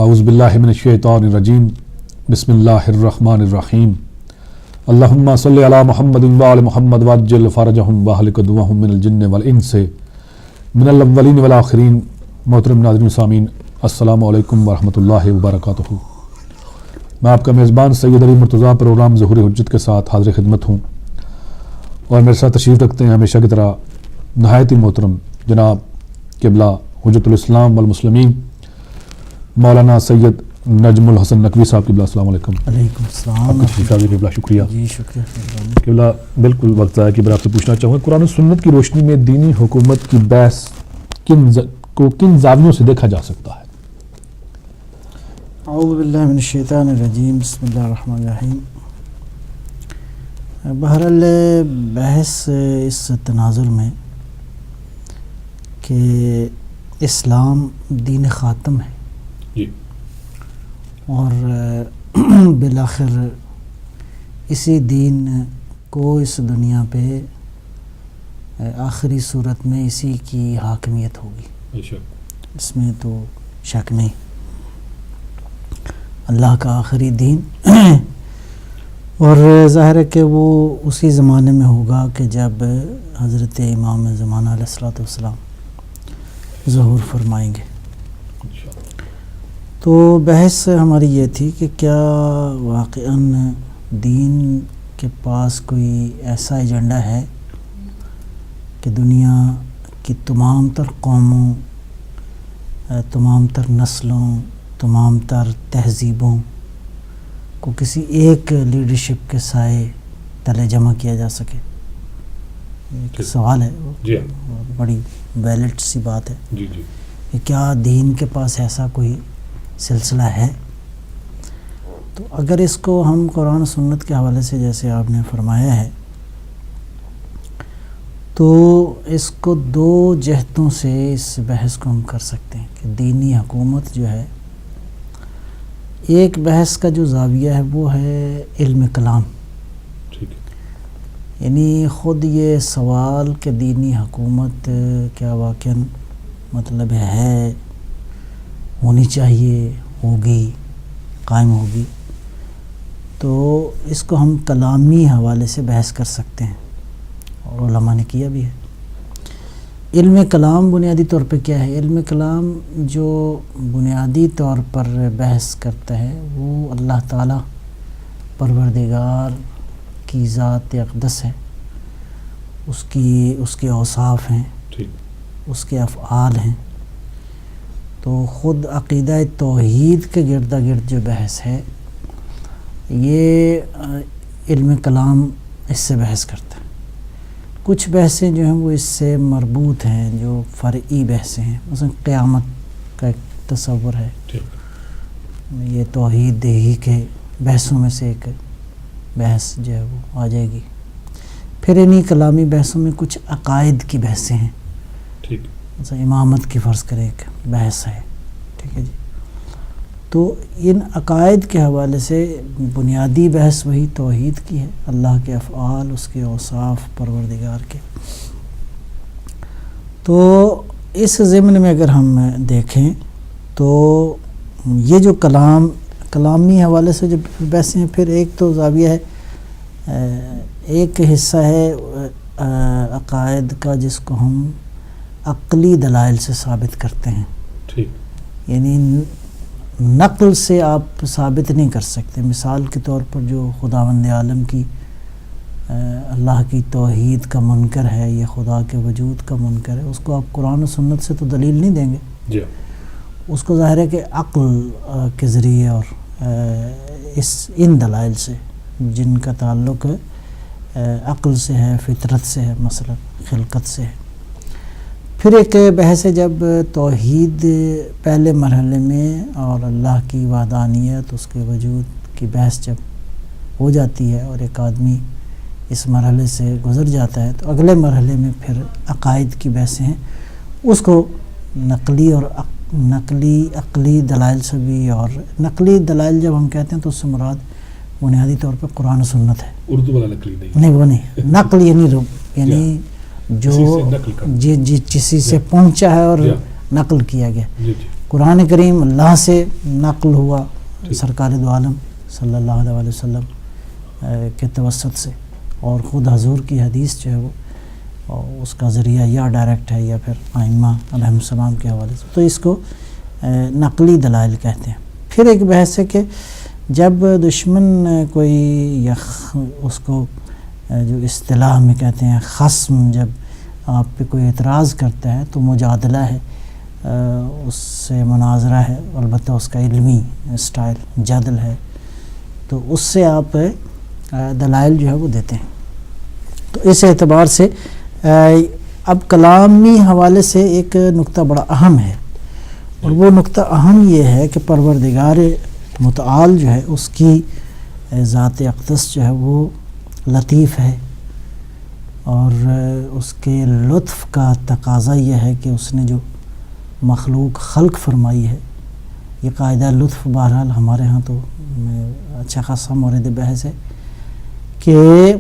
اعوذ باللہ من الشیطان الرجیم بسم اللہ الرحمن الرحیم اللہم صلی علی محمد وآل محمد وعجل فرجہم واہلک عدوہم من الجن والانس من الاولین والآخرین۔ محترم ناظرین سامعین، السلام علیکم ورحمۃ اللہ وبرکاتہ۔ میں آپ کا میزبان سید علی مرتضیٰ پروگرام ظہور حجت کے ساتھ حاضر خدمت ہوں، اور میرے ساتھ تشریف رکھتے ہیں ہمیشہ کی طرح نہایت ہی محترم جناب قبلہ حجت الاسلام والمسلمین مولانا سید نجم الحسن نقوی صاحب۔ قبلہ السلام علیکم۔ علیکم السلام۔ آپ کا تشریف آوری قبلہ، شکریہ۔ جی شکریہ قبلہ، بالکل وقت ضائع کیے بغیر آپ سے پوچھنا چاہوں گا، قرآن و سنت کی روشنی میں دینی حکومت کی بحث کن زاویوں سے دیکھا جا سکتا ہے؟ اعوذ باللہ من الشیطان الرجیم، بسم اللہ الرحمن الرحیم۔ بہرحال بحث اس تناظر میں کہ اسلام دین خاتم ہے جی، اور بالآخر اسی دین کو اس دنیا پہ آخری صورت میں اسی کی حاکمیت ہوگی، اس میں تو شک نہیں۔ اللہ کا آخری دین اور ظاہر ہے کہ وہ اسی زمانے میں ہوگا کہ جب حضرت امام زمانہ علیہ الصلوۃ والسلام ظہور فرمائیں گے۔ تو بحث ہماری یہ تھی کہ کیا واقعاً دین کے پاس کوئی ایسا ایجنڈا ہے کہ دنیا کی تمام تر قوموں، تمام تر نسلوں، تمام تر تہذیبوں کو کسی ایک لیڈرشپ کے سائے تلے جمع کیا جا سکے؟ ایک سوال ہے، جی بڑی ویلڈ سی بات ہے جی جی کہ کیا دین کے پاس ایسا کوئی سلسلہ ہے؟ تو اگر اس کو ہم قرآن و سنت کے حوالے سے جیسے آپ نے فرمایا ہے، تو اس کو دو جہتوں سے اس بحث کو ہم کر سکتے ہیں کہ دینی حکومت جو ہے، ایک بحث کا جو زاویہ ہے وہ ہے علم کلام، یعنی خود یہ سوال کہ دینی حکومت کیا واقعاً مطلب ہے، ہونی چاہیے، ہوگی، قائم ہوگی، تو اس کو ہم کلامی حوالے سے بحث کر سکتے ہیں، اور علماء نے کیا بھی ہے۔ علم کلام بنیادی طور پہ کیا ہے؟ علم کلام جو بنیادی طور پر بحث کرتا ہے وہ اللہ تعالیٰ پروردگار کی ذات اقدس ہے، اس کے اوصاف ہیں، اس کے افعال ہیں۔ تو خود عقیدہ توحید کے گرد گرد جو بحث ہے، یہ علم کلام اس سے بحث کرتا ہے۔ کچھ بحثیں جو ہیں وہ اس سے مربوط ہیں، جو فرعی بحثیں ہیں، مثلا قیامت کا ایک تصور ہے، یہ توحید دیہی کے بحثوں میں سے ایک بحث جو ہے وہ آ جائے گی۔ پھر انہی کلامی بحثوں میں کچھ عقائد کی بحثیں ہیں، مثلا امامت کی فرض کریں ایک بحث ہے، ٹھیک ہے جی۔ تو ان عقائد کے حوالے سے بنیادی بحث وہی توحید کی ہے، اللہ کے افعال، اس کے اوصاف پروردگار کے۔ تو اس ضمن میں اگر ہم دیکھیں تو یہ جو کلامی حوالے سے جو بحثیں ہیں، پھر ایک تو زاویہ ہے، ایک حصہ ہے عقائد کا جس کو ہم عقلی دلائل سے ثابت کرتے ہیں، یعنی نقل سے آپ ثابت نہیں کر سکتے۔ مثال کے طور پر جو خداوند عالم کی، اللہ کی توحید کا منکر ہے، یہ خدا کے وجود کا منکر ہے، اس کو آپ قرآن و سنت سے تو دلیل نہیں دیں گے، اس کو ظاہر ہے کہ عقل کے ذریعے اور ان دلائل سے جن کا تعلق عقل سے ہے، فطرت سے ہے، مثلا خلقت سے ہے۔ پھر ایک بحث ہے جب توحید پہلے مرحلے میں اور اللہ کی وحدانیت، اس کے وجود کی بحث جب ہو جاتی ہے اور ایک آدمی اس مرحلے سے گزر جاتا ہے، تو اگلے مرحلے میں پھر عقائد کی بحثیں ہیں، اس کو نقلی اور عقلی دلائل سے بھی، اور نقلی دلائل جب ہم کہتے ہیں تو اس سے مراد بنیادی طور پہ قرآن و سنت ہے، اردو والا نقلی نہیں وہ نہیں، نقل یعنی جو جسی سے پہنچا ہے اور نقل کیا گیا۔ قرآن کریم اللہ سے نقل ہوا سرکار دو عالم صلی اللہ علیہ وسلم کے توسط سے، اور خود حضور کی حدیث جو ہے وہ اس کا ذریعہ یا ڈائریکٹ ہے یا پھر ائمہ علیہ السلام کے حوالے سے، تو اس کو نقلی دلائل کہتے ہیں۔ پھر ایک بحث ہے کہ جب دشمن کوئی یا اس کو جو اصطلاح میں کہتے ہیں خصم، جب آپ پہ کوئی اعتراض کرتا ہے تو مجادلہ ہے، اس سے مناظرہ ہے، البتہ اس کا علمی سٹائل جدل ہے، تو اس سے آپ دلائل جو ہے وہ دیتے ہیں۔ تو اس اعتبار سے اب کلامی حوالے سے ایک نقطہ بڑا اہم ہے، اور وہ نقطہ اہم یہ ہے کہ پروردگار متعال جو ہے اس کی ذات اقدس جو ہے وہ لطیف ہے، اور اس کے لطف کا تقاضا یہ ہے کہ اس نے جو مخلوق خلق فرمائی ہے، یہ قاعدہ لطف بہرحال ہمارے ہاں تو اچھا خاصا مورد بحث ہے کہ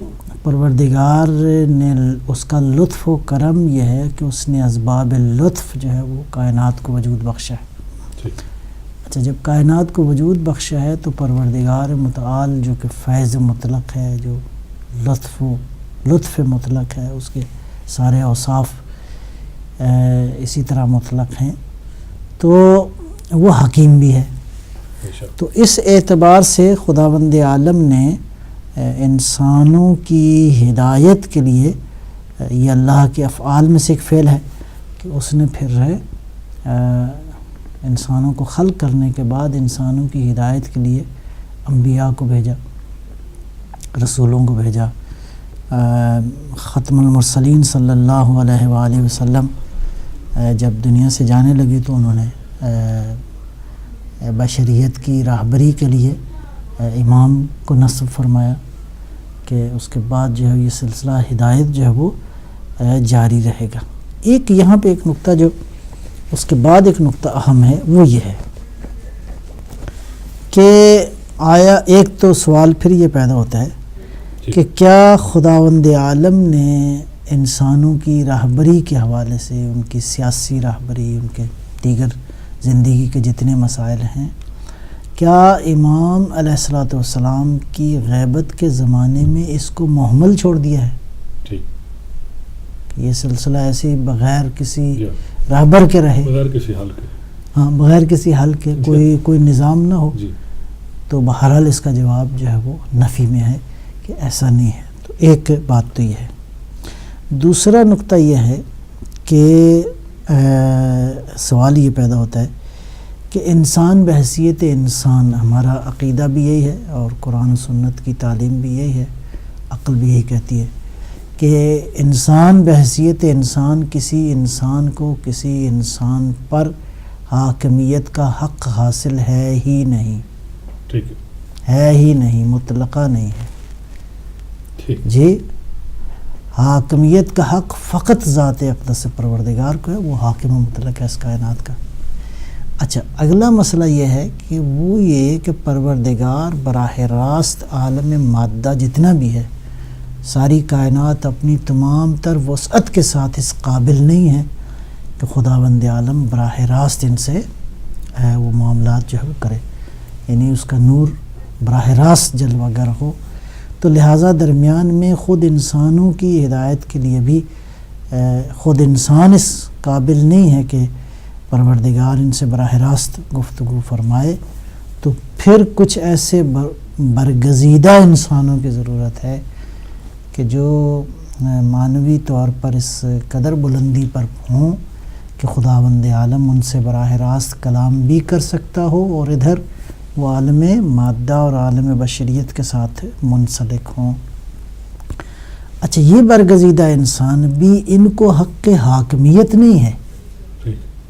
پروردگار نے اس کا لطف و کرم یہ ہے کہ اس نے اسباب لطف جو ہے وہ کائنات کو وجود بخشا ہے۔ اچھا، جب کائنات کو وجود بخشا ہے تو پروردگار متعال جو کہ فیض مطلق ہے، جو لطف مطلق ہے، اس کے سارے اوصاف اسی طرح مطلق ہیں، تو وہ حکیم بھی ہے۔ تو اس اعتبار سے خداوند عالم نے انسانوں کی ہدایت کے لیے، یہ اللہ کے افعال میں سے ایک فعل ہے کہ اس نے پھر انسانوں کو خلق کرنے کے بعد انسانوں کی ہدایت کے لیے انبیاء کو بھیجا، رسولوں کو بھیجا۔ ختم المرسلین صلی اللہ علیہ وآلہ وسلم جب دنیا سے جانے لگے تو انہوں نے بشریت کی راہبری کے لیے امام کو نصب فرمایا کہ اس کے بعد جو ہے یہ سلسلہ ہدایت جو ہے وہ جاری رہے گا۔ ایک یہاں پہ ایک نقطہ جو اس کے بعد ایک نقطہ اہم ہے وہ یہ ہے کہ آیا ایک تو سوال پھر یہ پیدا ہوتا ہے کہ کیا خداوند عالم نے انسانوں کی راہبری کے حوالے سے، ان کی سیاسی راہبری، ان کے دیگر زندگی کے جتنے مسائل ہیں، کیا امام علیہ الصلوۃ والسلام کی غیبت کے زمانے میں اس کو مہمل چھوڑ دیا ہے؟ یہ سلسلہ ایسے بغیر کسی راہبر کے رہے، بغیر کسی حل کے، ہاں بغیر کسی حل کے کوئی نظام نہ ہو؟ تو بہرحال اس کا جواب جو ہے وہ نفی میں ہے کہ ایسا نہیں ہے۔ تو ایک بات تو یہ ہے۔ دوسرا نقطہ یہ ہے کہ سوال یہ پیدا ہوتا ہے کہ انسان بحیثیت انسان، ہمارا عقیدہ بھی یہی ہے اور قرآن و سنت کی تعلیم بھی یہی ہے، عقل بھی یہی کہتی ہے کہ انسان بحیثیت انسان کسی انسان کو کسی انسان پر حاکمیت کا حق حاصل ہے ہی نہیں، ہے ہی نہیں، مطلقہ نہیں ہے جی۔ حاکمیت کا حق فقط ذات اقدس پروردگار کو ہے، وہ حاکم مطلق ہے اس کائنات کا۔ اچھا، اگلا مسئلہ یہ ہے کہ وہ یہ کہ پروردگار براہ راست عالم مادہ جتنا بھی ہے، ساری کائنات اپنی تمام تر وسعت کے ساتھ اس قابل نہیں ہے کہ خداوند عالم براہ راست ان سے وہ معاملات جو ہے وہ کرے، یعنی اس کا نور براہ راست جلوہ گر ہو۔ تو لہٰذا درمیان میں خود انسانوں کی ہدایت کے لیے بھی خود انسان اس قابل نہیں ہے کہ پروردگار ان سے براہ راست گفتگو فرمائے، تو پھر کچھ ایسے برگزیدہ انسانوں کی ضرورت ہے کہ جو معنوی طور پر اس قدر بلندی پر ہوں کہ خداوند عالم ان سے براہ راست کلام بھی کر سکتا ہو، اور ادھر وہ عالم مادہ اور عالم بشریت کے ساتھ منسلک ہوں۔ اچھا، یہ برگزیدہ انسان بھی ان کو حق حاکمیت نہیں ہے،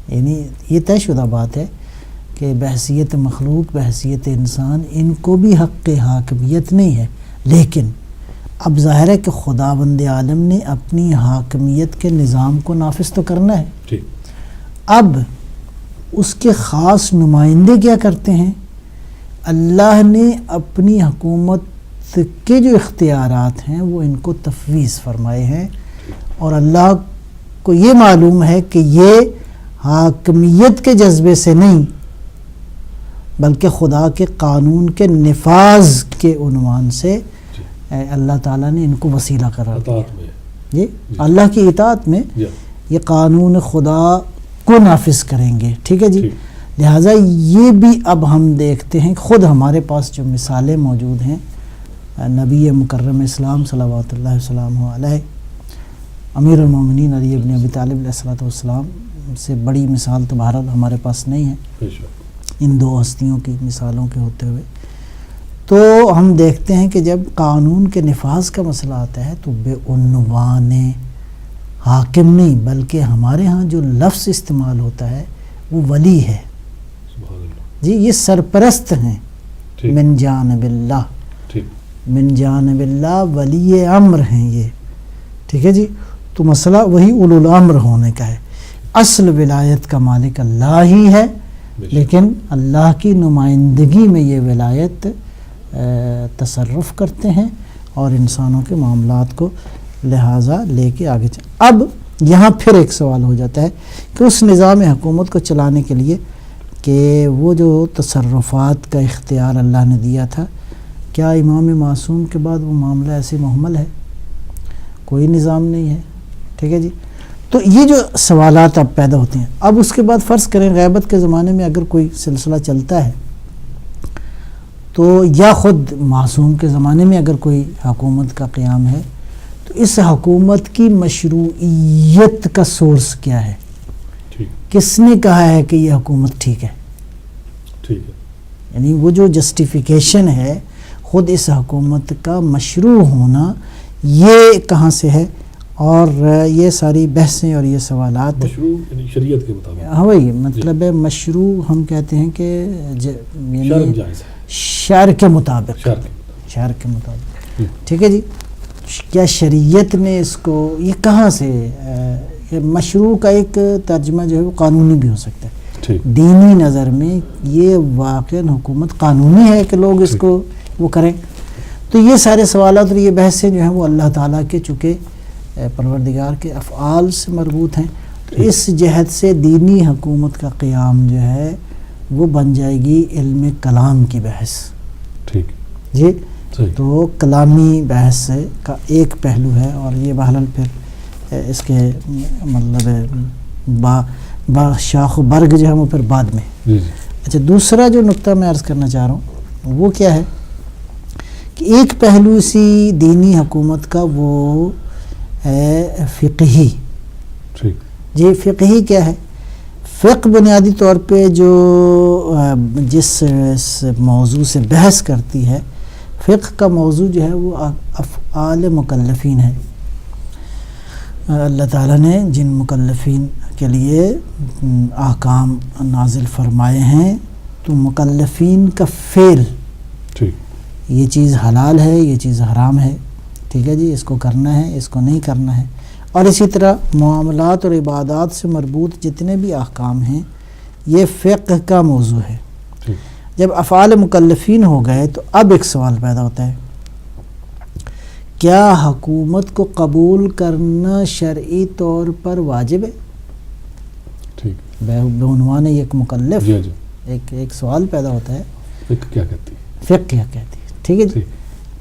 یعنی یہ طے شدہ بات ہے کہ بحیثیت مخلوق، بحیثیت انسان، ان کو بھی حق حاکمیت نہیں ہے، لیکن اب ظاہر ہے کہ خداوند عالم نے اپنی حاکمیت کے نظام کو نافذ تو کرنا ہے۔ اب اس کے خاص نمائندے کیا کرتے ہیں؟ اللہ نے اپنی حکومت کے جو اختیارات ہیں وہ ان کو تفویض فرمائے ہیں، اور اللہ کو یہ معلوم ہے کہ یہ حاکمیت کے جذبے سے نہیں بلکہ خدا کے قانون کے نفاذ کے عنوان سے اللہ تعالیٰ نے ان کو وسیلہ قرار دیا. جی اللہ کی اطاعت میں یہ قانون خدا کو نافذ کریں گے. ٹھیک ہے جی. لہٰذا یہ بھی اب ہم دیکھتے ہیں خود ہمارے پاس جو مثالیں موجود ہیں نبی مکرم اسلام صلوات اللہ وسلامہ علیہ امیر المومنین علی ابن ابی طالب علیہ الصلوۃ والسلام سے بڑی مثال تو بہرحال ہمارے پاس نہیں ہے ان دو ہستیوں کی مثالوں کے ہوتے ہوئے. تو ہم دیکھتے ہیں کہ جب قانون کے نفاذ کا مسئلہ آتا ہے تو بے عنوان حاکم نہیں بلکہ ہمارے ہاں جو لفظ استعمال ہوتا ہے وہ ولی ہے. جی یہ سرپرست ہیں. من جانب اللہ، من جانب اللہ ولی امر ہیں یہ. ٹھیک ہے جی. تو مسئلہ وہی اولو الامر ہونے کا ہے. اصل ولایت کا مالک اللہ ہی ہے لیکن اللہ کی نمائندگی میں یہ ولایت تصرف کرتے ہیں اور انسانوں کے معاملات کو لہٰذا لے کے آگے چلیں. اب یہاں پھر ایک سوال ہو جاتا ہے کہ اس نظام حکومت کو چلانے کے لیے کہ وہ جو تصرفات کا اختیار اللہ نے دیا تھا کیا امام معصوم کے بعد وہ معاملہ ایسے محمل ہے؟ کوئی نظام نہیں ہے. ٹھیک ہے جی. تو یہ جو سوالات اب پیدا ہوتے ہیں. اب اس کے بعد فرض کریں غیبت کے زمانے میں اگر کوئی سلسلہ چلتا ہے تو یا خود معصوم کے زمانے میں اگر کوئی حکومت کا قیام ہے تو اس حکومت کی مشروعیت کا سورس کیا ہے؟ کس نے کہا ہے کہ یہ حکومت ٹھیک ہے؟ یعنی وہ جو جسٹیفیکیشن ہے خود اس حکومت کا مشروع ہونا یہ کہاں سے ہے؟ اور یہ ساری بحثیں اور یہ سوالات مشروع یعنی شریعت کے مطابق. ہاں وہی مطلب ہے مشروع ہم کہتے ہیں کہ یعنی شرع کے مطابق. شرع کے مطابق. ٹھیک ہے جی. کیا شریعت نے اس کو یہ کہاں سے مشروع کا ایک ترجمہ جو ہے وہ قانونی بھی ہو سکتا ہے. دینی نظر میں یہ واقعاً حکومت قانونی ہے کہ لوگ اس کو وہ کریں. تو یہ سارے سوالات اور یہ بحثیں جو ہیں وہ اللہ تعالیٰ کے چونکہ پروردگار کے افعال سے مربوط ہیں تو اس جہت سے دینی حکومت کا قیام جو ہے وہ بن جائے گی علم کلام کی بحث. ٹھیک جی. تو کلامی بحث کا ایک پہلو ہے اور یہ بہرحال پھر اس کے مطلب با شاخ و برگ جو ہے وہ پھر بعد میں. اچھا دوسرا جو نقطہ میں عرض کرنا چاہ رہا ہوں وہ کیا ہے کہ ایک پہلو اسی دینی حکومت کا وہ ہے فقہی. جی فقہی کیا ہے؟ فقہ بنیادی طور پہ جو جس موضوع سے بحث کرتی ہے فقہ کا موضوع جو ہے وہ افعال مکلفین ہے. اللہ تعالیٰ نے جن مکلفین کے لیے احکام نازل فرمائے ہیں تو مکلفین کا فعل یہ چیز حلال ہے یہ چیز حرام ہے. ٹھیک ہے جی. اس کو کرنا ہے اس کو نہیں کرنا ہے. اور اسی طرح معاملات اور عبادات سے مربوط جتنے بھی احکام ہیں یہ فقہ کا موضوع ہے. جب افعال مکلفین ہو گئے تو اب ایک سوال پیدا ہوتا ہے کیا حکومت کو قبول کرنا شرعی طور پر واجب ہے؟ بعنوان ایک مکلف ایک سوال پیدا ہوتا ہے فقہ کیا کہتی ہے؟ فقہ کیا کہتی ہے؟ ٹھیک ہے جی.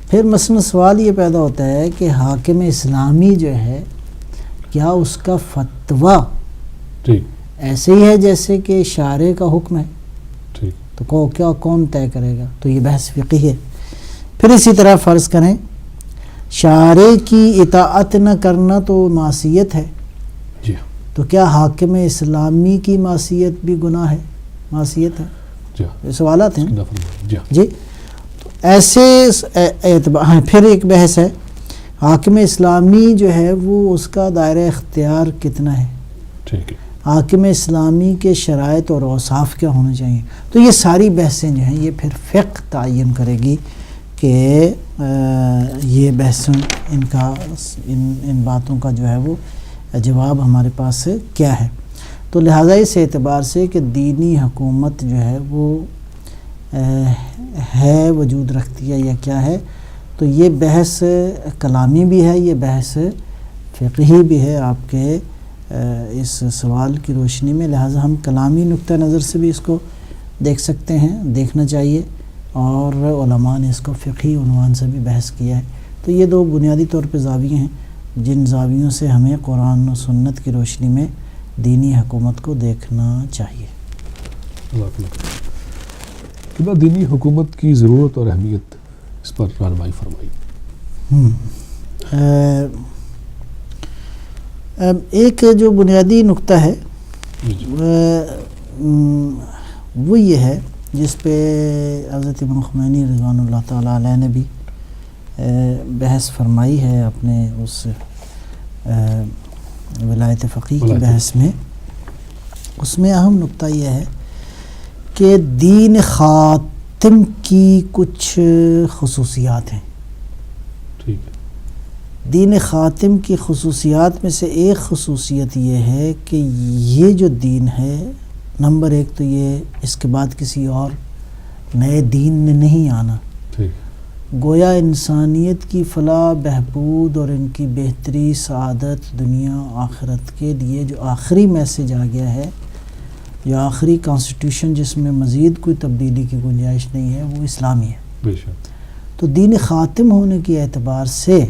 پھر مثلا سوال یہ پیدا ہوتا ہے کہ حاکم اسلامی جو ہے کیا اس کا فتویٰ ایسے ہی ہے جیسے کہ شارع کا حکم ہے؟ تو کیا کون طے کرے گا؟ تو یہ بحث فقہی ہے. پھر اسی طرح فرض کریں شارع کی اطاعت نہ کرنا تو معصیت ہے. تو کیا حاکم اسلامی کی معصیت بھی گناہ ہے؟ معصیت ہے. یہ سوالات ہیں. جی تو ایسے اعتبار. پھر ایک بحث ہے حاکم اسلامی جو ہے وہ اس کا دائرہ اختیار کتنا ہے؟ حاکم اسلامی کے شرائط اور اوصاف کیا ہونے چاہیے؟ تو یہ ساری بحثیں جو ہیں یہ پھر فقہ تعین کرے گی کہ یہ بحثیں ان باتوں کا جو ہے وہ جواب ہمارے پاس کیا ہے. تو لہٰذا اس اعتبار سے کہ دینی حکومت جو ہے وہ ہے وجود رکھتی ہے یا کیا ہے تو یہ بحث کلامی بھی ہے یہ بحث فقہی بھی ہے آپ کے اس سوال کی روشنی میں، لہٰذا ہم کلامی نقطہ نظر سے بھی اس کو دیکھ سکتے ہیں، دیکھنا چاہیے، اور علماء نے اس کو فقہی عنوان سے بھی بحث کیا ہے۔ تو یہ دو بنیادی طور پہ زاویے ہیں جن زاویوں سے ہمیں قرآن و سنت کی روشنی میں دینی حکومت کو دیکھنا چاہیے۔ کہ بعد دینی حکومت کی ضرورت اور اہمیت، اس پر رہنمائی فرمائی۔ ایک جو بنیادی نقطہ ہے وہ یہ ہے جس پہ حضرت امام خمینی رضوان اللہ تعالیٰ علیہ نے بھی بحث فرمائی ہے اپنے اس ولایت فقیہ کی بحث میں۔ اس میں اہم نقطہ یہ ہے کہ دین خاتم کی کچھ خصوصیات ہیں۔ ٹھیک ہے۔ دین خاتم کی خصوصیات میں سے ایک خصوصیت یہ ہے کہ یہ جو دین ہے، نمبر ایک تو یہ اس کے بعد کسی اور نئے دین نے نہیں آنا، گویا انسانیت کی فلاح بہبود اور ان کی بہتری سعادت دنیا آخرت کے لیے جو آخری میسج آ گیا ہے، جو آخری کانسٹیٹیوشن جس میں مزید کوئی تبدیلی کی گنجائش نہیں ہے، وہ اسلامی ہے۔ بے شک۔ تو دین خاتم ہونے کے اعتبار سے،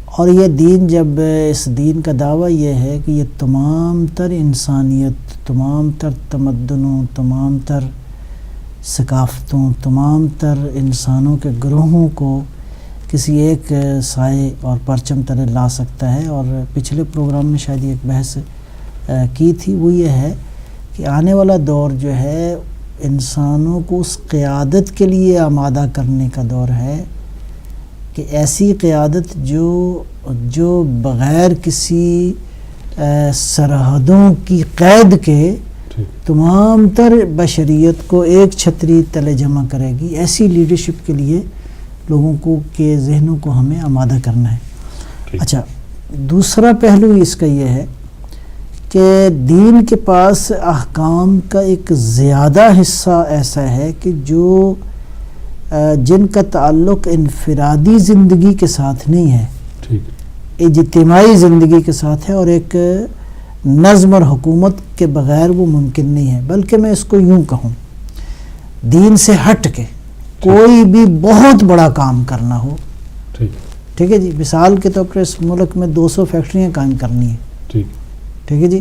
اور یہ دین جب اس دین کا دعویٰ یہ ہے کہ یہ تمام تر انسانیت، تمام تر تمدنوں، تمام تر ثقافتوں، تمام تر انسانوں کے گروہوں کو کسی ایک سائے اور پرچم تلے لا سکتا ہے، اور پچھلے پروگرام میں شاید ایک بحث کی تھی، وہ یہ ہے کہ آنے والا دور جو ہے انسانوں کو اس قیادت کے لیے آمادہ کرنے کا دور ہے کہ ایسی قیادت جو بغیر کسی سرحدوں کی قید کے تمام تر بشریت کو ایک چھتری تلے جمع کرے گی، ایسی لیڈرشپ کے لیے لوگوں کو کے ذہنوں کو ہمیں آمادہ کرنا ہے۔ اچھا، دوسرا پہلو اس کا یہ ہے کہ دین کے پاس احکام کا ایک زیادہ حصہ ایسا ہے کہ جن کا تعلق انفرادی زندگی کے ساتھ نہیں ہے، اجتماعی زندگی کے ساتھ ہے، اور ایک نظم اور حکومت کے بغیر وہ ممکن نہیں ہے۔ بلکہ میں اس کو یوں کہوں، دین سے ہٹ کے کوئی بھی بہت بڑا کام کرنا ہو، ٹھیک ہے جی، مثال کے طور پر اس ملک میں 200 فیکٹریاں قائم کرنی ہیں، ٹھیک ہے جی،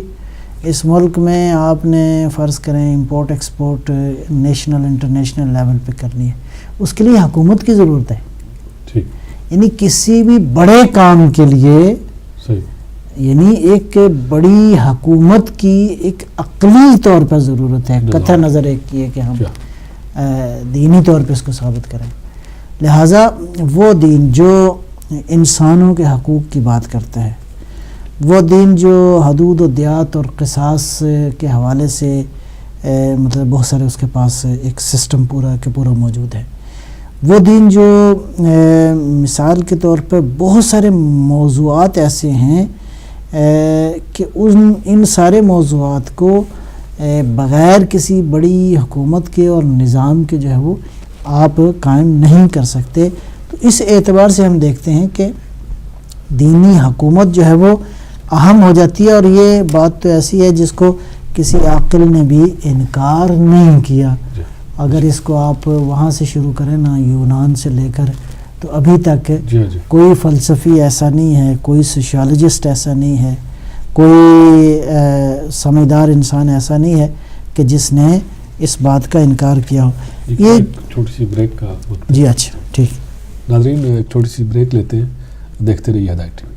اس ملک میں آپ نے فرض کریں import export national international level پہ کرنی ہے، اس کے لیے حکومت کی ضرورت ہے۔ یعنی کسی بھی بڑے کام کے لیے یعنی ایک بڑی حکومت کی ایک عقلی طور پر ضرورت ہے، قطع نظر ایک یہ کہ ہم دینی طور پہ اس کو ثابت کریں۔ لہٰذا وہ دین جو انسانوں کے حقوق کی بات کرتا ہے، وہ دین جو حدود و دیات اور قصاص کے حوالے سے مطلب بہت سارے اس کے پاس ایک سسٹم پورا کے پورا موجود ہے، وہ دین جو مثال کے طور پہ بہت سارے موضوعات ایسے ہیں کہ ان سارے موضوعات کو بغیر کسی بڑی حکومت کے اور نظام کے جو ہے وہ آپ قائم نہیں کر سکتے۔ تو اس اعتبار سے ہم دیکھتے ہیں کہ دینی حکومت جو ہے وہ اہم ہو جاتی ہے، اور یہ بات تو ایسی ہے جس کو کسی عاقل نے بھی انکار نہیں کیا۔ اگر اس کو آپ وہاں سے شروع کریں نا، یونان سے لے کر، تو ابھی تک کوئی فلسفی ایسا نہیں ہے، کوئی سوشیالوجسٹ ایسا نہیں ہے، کوئی سمجھدار انسان ایسا نہیں ہے کہ جس نے اس بات کا انکار کیا ہو۔ یہ چھوٹی سی بریک کا جی اچھا ٹھیک، ناظرین ایک چھوٹی سی بریک لیتے ہیں، دیکھتے رہیے ہدایت ٹی وی۔